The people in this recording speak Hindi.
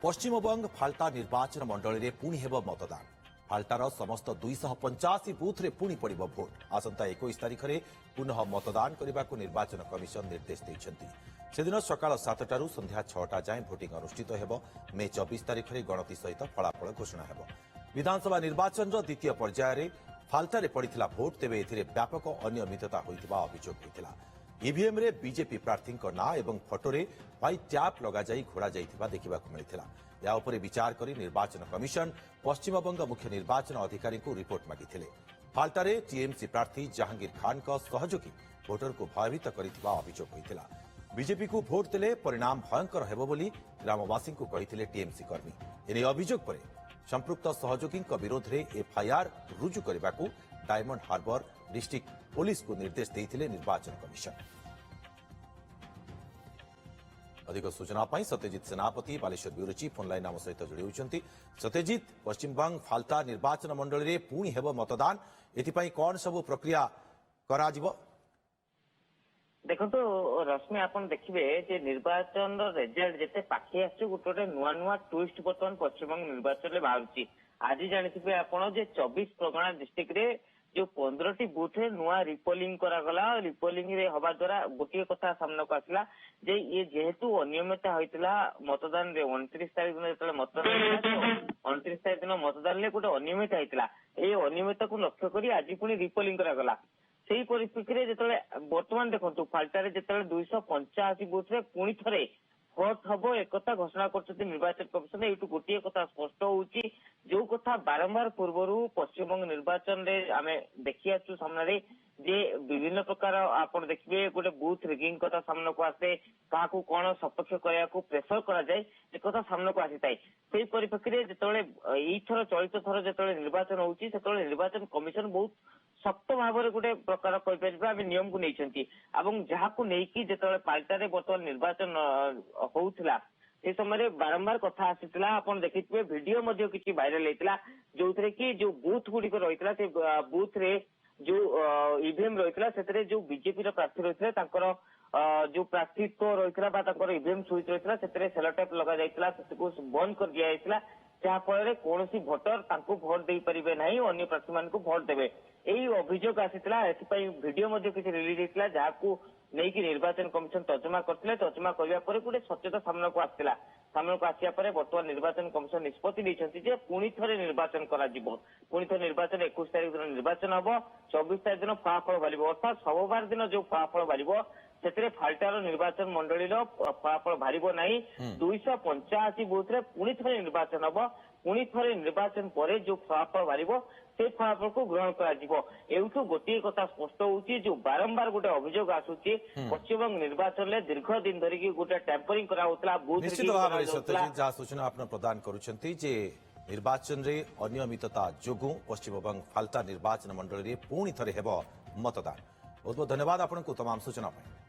पश्चिमबंग फाल्टा निर्वाचन मंडल में पुणी हेब मतदान। फाल्टार समस्त 285 बुथ रे पुणी पड़िब भोट। आसंता 21 तारिख में पुनः मतदान करने को निर्वाचन कमिशन निर्देश देइछन्ति। सेदिन सकाळ 7टारू संध्या 6टा जाए भोटिंग अनुष्ठित हेब। मे 24 तारिख में गणति सहित फलाफल घोषणा हेब। विधानसभा निर्वाचन द्वितीय पर्यायर फाल्टारे पड़िथिला भोट, तेबे एथिरे व्यापक अनियमितता होइतिबा अभियोग होइतिला। ईवीएम रे बीजेपी प्रार्थी ना एवं फटोरे वाई ट्याप लगा जाई घोड़ा जाइथिबा देखिबाकु मिलिथिला। या उपरे विचार करी निर्वाचन कमिशन पश्चिमबंग मुख्य निर्वाचन अधिकारी को रिपोर्ट मागिथिले। फाल्टारे टीएमसी प्रार्थी जहांगीर खान का सहयोगी भोटर को भयभीत करिथिबा अभियोग होइतिला। बीजेपी को भोट देले परिणाम भयंकर हेबो बोली ग्रामवासी को कहिथिले टीएमसी कर्मी। एने अभियोग परे संपृक्त सहयोगी विरोध में एफआईआर रुजु करने को डायमंड हार्बर डिस्ट्रिक्ट पुलिस को निर्देश देइथिले निर्वाचन कमिशन। अधिक सूचना सत्यजित सेनापति बालेश्वर ब्यूरो चीफ फोनलाइन आम सहित जोड़ी होती। सत्यजित, पश्चिमबंग फाल्टा निर्वाचन मंडल में पुणी हेब मतदान, एथिपाई कौन सब प्रक्रिया करा जिवो? देखो रश्मि आप देखिए निर्वाचन रेजल्ट जिते पाखे आसु गोटे नुआ नुआ ट्विस्ट बर्तमान पश्चिमबंग निर्वाचन में बाहर। आज जानते आप 24 परगना डिस्ट्रिक्ट रे जो 15टी बुथ रे नुआ रिपोलिंग करागला। रिपोलिंग रे हवा द्वारा गोटे कथा सामना को आसला जे ये जेहेतु अनियमित होइतिला मतदान रे 29 तारिख दिन जतले मतदान 29 तारिख दिन मतदान रे गोटे अनियमित होइतिला। ए अनियमित को लक्ष्य करी आज पुणी रिपोलिंग करागला। सेही परिस्थिति रे जतले वर्तमान देखंतु फाल्टारे जतले 285 बुथ रे पुणी थरे भोट हबो एकता घोषणा करछथि निर्वाचन कमिशन। एटू गोटे कथा स्पष्ट होउची जो कथा बारंबार पूर्वरु पश्चिमबंग निर्वाचन रे आमे देखि आछु सामने जे विभिन्न प्रकार आपण देखिबे गोटे बूथ रिगिंग कथा सामने को आसे, काहाकू कोन सपक्ष करया को प्रेशर करा जाय ए कथा सामने को आसीताय। सेही परिप्रेक्षी रे जतले ई थर चलित थर जतले निर्वाचन होउची सेतले निर्वाचन कमिशन बहुत सख्त भाव में गोटे प्रकार कह नियम को नहीं जहाँ को लेकिन जो पाल्टारे बर्तमान निर्वाचन होता से समय बारंबार कथा आसीला। आप देखिए वीडियो किसी भाइराल होता जो थे कि जो बूथ गुड़िक रही से बूथ रे जो ईवीएम रही जो बीजेपी प्रार्थी रही जो प्रार्थीत्व रही ईवीएम सुइच रही सेलोटेप लगा जाइतिला, बंद कर दिया जाइतिला, जहाँफल कौन भोटर भोट दे पारे ना अन्य प्रार्थी मान भोट देवे। यही अभियोग आसीला। वीडियो किसी रिलीज होता जहाँ नहीं निर्वाचन कमिशन तर्जमा करते। तर्जमा करने पर गोटे सत्यता सामना को आसला। सामना को आसिया बर्तमान निर्वाचन कमिशन निष्पत्ति नहीं पुणी थे निर्वाचन पुणी थे निर्वाचन 21 तारिख दिन निर्वाचन हम 24 तारिख दिन फलाफल बाहर अर्थात सोमवार दिन जो फलाफल बाहर से फाल्टार निर्वाचन मंडली फलाफल बाहर ना 285 बुथ रे पुणी थे निर्वाचन हम। पुणी थे निर्वाचन पर जो फलाफल बाहर से फलाफल को ग्रहण कर गोटे कथा स्पष्ट होउची जो बारंबार गोटे अभियोग आसुची पश्चिमबंग निर्वाचन में दीर्घ दिन धरिकी गोटे टैंपरिंग करा होतला। निश्चित भाव में सत्यजित जहाँ सूचना आप प्रदान करुछंती जे निर्वाचन रे अनियमितता जोगु पश्चिमबंग फाल्टा निर्वाचन मंडल में पुणी थे हेब मतदान। बहुत बहुत धन्यवाद आपको तमाम सूचना।